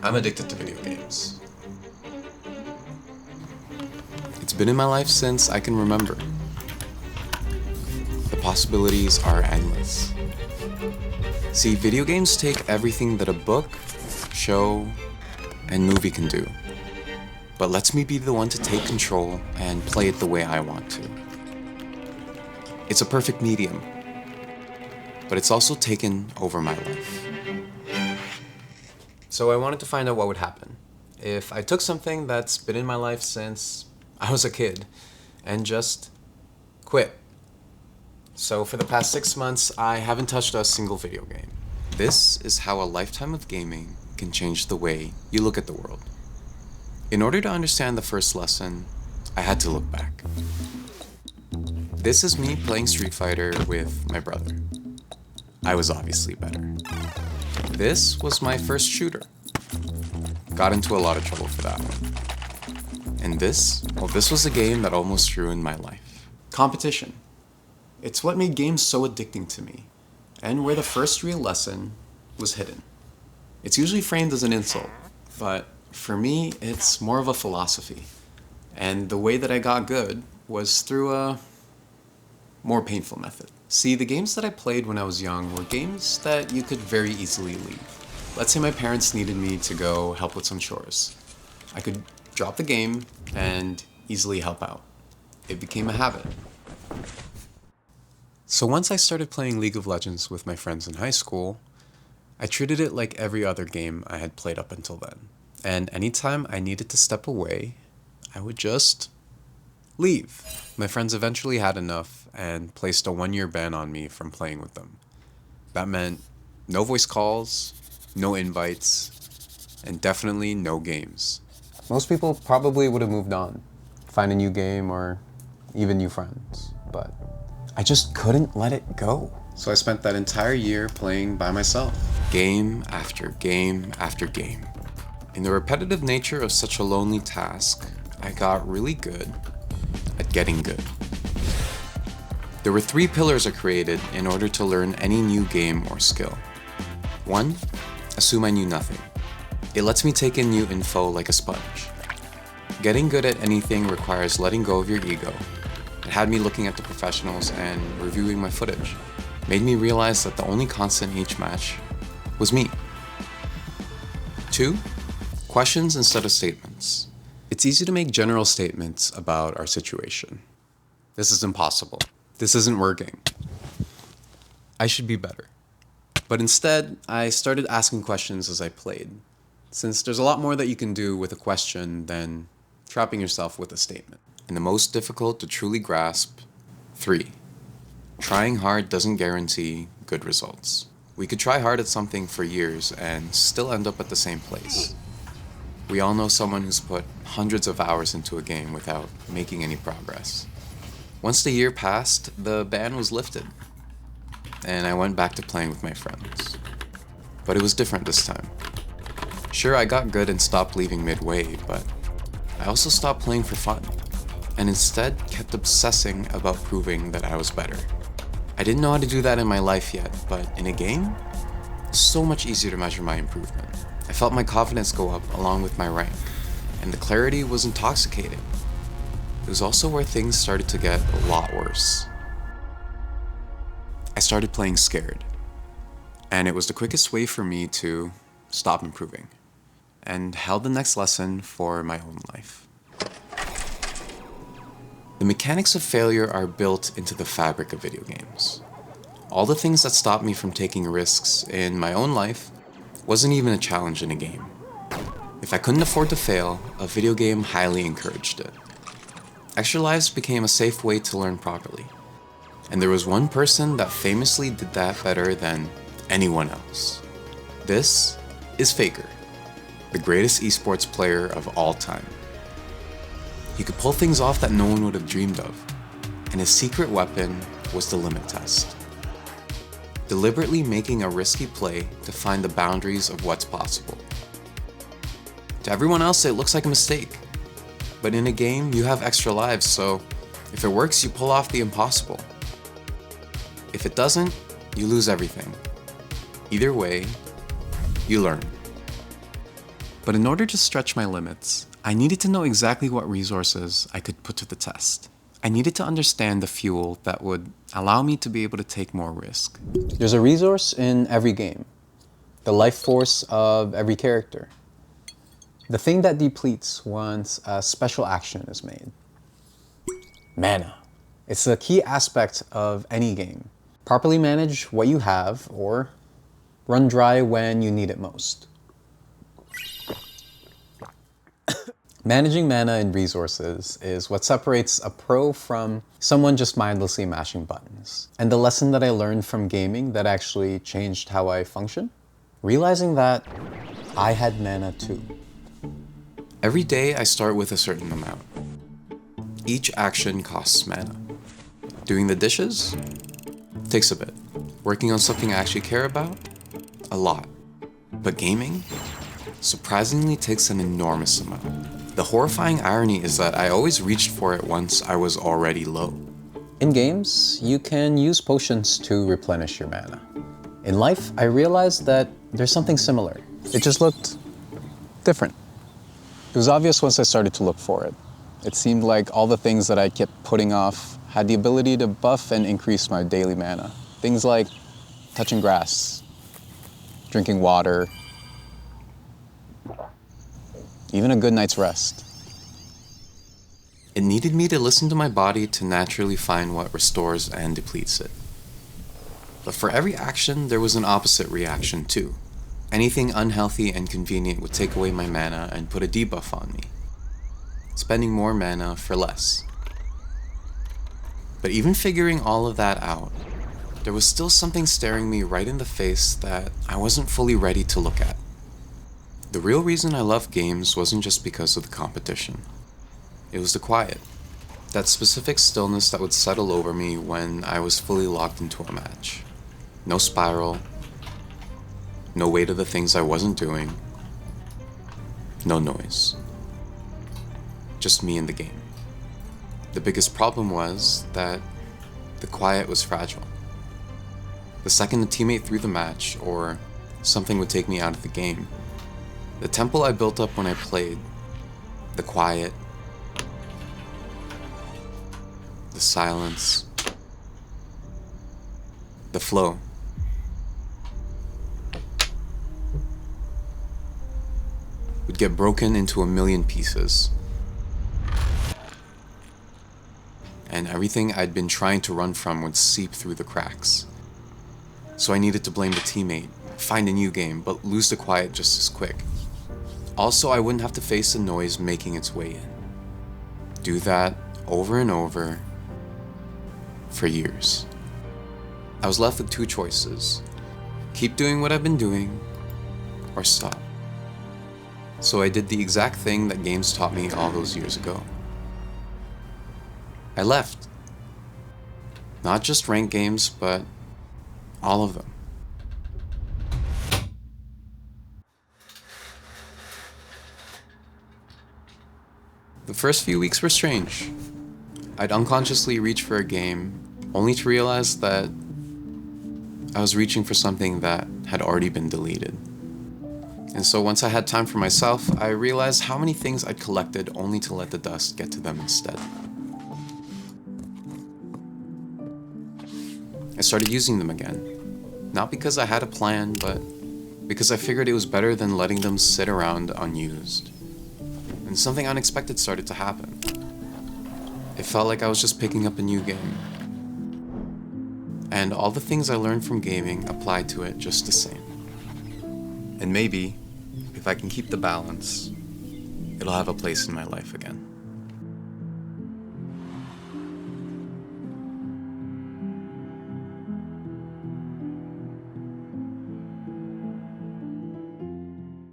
I'm addicted to video games. It's been in my life since I can remember. The possibilities are endless. See, video games take everything that a book, show, and movie can do, but lets me be the one to take control and play it the way I want to. It's a perfect medium, but it's also taken over my life. So I wanted to find out what would happen if I took something that's been in my life since I was a kid and just quit. So for the past 6 months, I haven't touched a single video game. This is how a lifetime of gaming can change the way you look at the world. In order to understand the first lesson, I had to look back. This is me playing Street Fighter with my brother. I was obviously better. This was my first shooter. Got into a lot of trouble for that one. And this was a game that almost ruined my life. Competition. It's what made games so addicting to me, and where the first real lesson was hidden. It's usually framed as an insult, but for me, it's more of a philosophy. And the way that I got good was through a more painful method. See, the games that I played when I was young were games that you could very easily leave. Let's say my parents needed me to go help with some chores. I could drop the game and easily help out. It became a habit. So once I started playing League of Legends with my friends in high school, I treated it like every other game I had played up until then. And anytime I needed to step away, I would just leave. My friends eventually had enough and placed a 1-year ban on me from playing with them. That meant no voice calls, no invites, and definitely no games. Most people probably would have moved on, find a new game or even new friends, but I just couldn't let it go. So I spent that entire year playing by myself, game after game after game. In the repetitive nature of such a lonely task, I got really good at getting good. There were 3 pillars I created in order to learn any new game or skill. 1, assume I knew nothing. It lets me take in new info like a sponge. Getting good at anything requires letting go of your ego. It had me looking at the professionals and reviewing my footage. Made me realize that the only constant in each match was me. 2, questions instead of statements. It's easy to make general statements about our situation. This is impossible. This isn't working. I should be better. But instead, I started asking questions as I played, since there's a lot more that you can do with a question than trapping yourself with a statement. And the most difficult to truly grasp, 3. Trying hard doesn't guarantee good results. We could try hard at something for years and still end up at the same place. We all know someone who's put hundreds of hours into a game without making any progress. Once the year passed, the ban was lifted, and I went back to playing with my friends. But it was different this time. Sure, I got good and stopped leaving midway, but I also stopped playing for fun, and instead kept obsessing about proving that I was better. I didn't know how to do that in my life yet, but in a game, it's so much easier to measure my improvement. I felt my confidence go up along with my rank, and the clarity was intoxicating. It was also where things started to get a lot worse. I started playing scared, and it was the quickest way for me to stop improving, and held the next lesson for my own life. The mechanics of failure are built into the fabric of video games. All the things that stopped me from taking risks in my own life wasn't even a challenge in a game. If I couldn't afford to fail, a video game highly encouraged it. Extra lives became a safe way to learn properly. And there was one person that famously did that better than anyone else. This is Faker, the greatest esports player of all time. He could pull things off that no one would have dreamed of, and his secret weapon was the limit test. Deliberately making a risky play to find the boundaries of what's possible. To everyone else, it looks like a mistake. But in a game, you have extra lives, so If it works, you pull off the impossible. If it doesn't, you lose everything. Either way, you learn. But in order to stretch my limits, I needed to know exactly what resources I could put to the test. I needed to understand the fuel that would allow me to be able to take more risk. There's a resource in every game, the life force of every character. The thing that depletes once a special action is made. Mana. It's a key aspect of any game. Properly manage what you have or run dry when you need it most. Managing mana and resources is what separates a pro from someone just mindlessly mashing buttons. And the lesson that I learned from gaming that actually changed how I function? Realizing that I had mana too. Every day I start with a certain amount. Each action costs mana. Doing the dishes? Takes a bit. Working on something I actually care about? A lot. But gaming? Surprisingly takes an enormous amount. The horrifying irony is that I always reached for it once I was already low. In games, you can use potions to replenish your mana. In life, I realized that there's something similar. It just looked different. It was obvious once I started to look for it. It seemed like all the things that I kept putting off had the ability to buff and increase my daily mana. Things like touching grass, drinking water, even a good night's rest. It needed me to listen to my body to naturally find what restores and depletes it. But for every action, there was an opposite reaction too. Anything unhealthy and convenient would take away my mana and put a debuff on me, spending more mana for less. But even figuring all of that out, there was still something staring me right in the face that I wasn't fully ready to look at. The real reason I loved games wasn't just because of the competition. It was the quiet. That specific stillness that would settle over me when I was fully locked into a match. No spiral. No weight of the things I wasn't doing. No noise. Just me and the game. The biggest problem was that the quiet was fragile. The second a teammate threw the match, or something would take me out of the game, the temple I built up when I played, the quiet, the silence, the flow, would get broken into a million pieces. And everything I'd been trying to run from would seep through the cracks. So I needed to blame the teammate, find a new game, but lose the quiet just as quick. Also, I wouldn't have to face the noise making its way in. Do that over and over for years. I was left with two choices. Keep doing what I've been doing, or stop. So I did the exact thing that games taught me all those years ago. I left. Not just ranked games, but all of them. The first few weeks were strange. I'd unconsciously reach for a game, only to realize that I was reaching for something that had already been deleted. And so once I had time for myself, I realized how many things I'd collected only to let the dust get to them instead. I started using them again. Not because I had a plan, but because I figured it was better than letting them sit around unused. And something unexpected started to happen. It felt like I was just picking up a new game. And all the things I learned from gaming applied to it just the same. And maybe, if I can keep the balance, it'll have a place in my life again.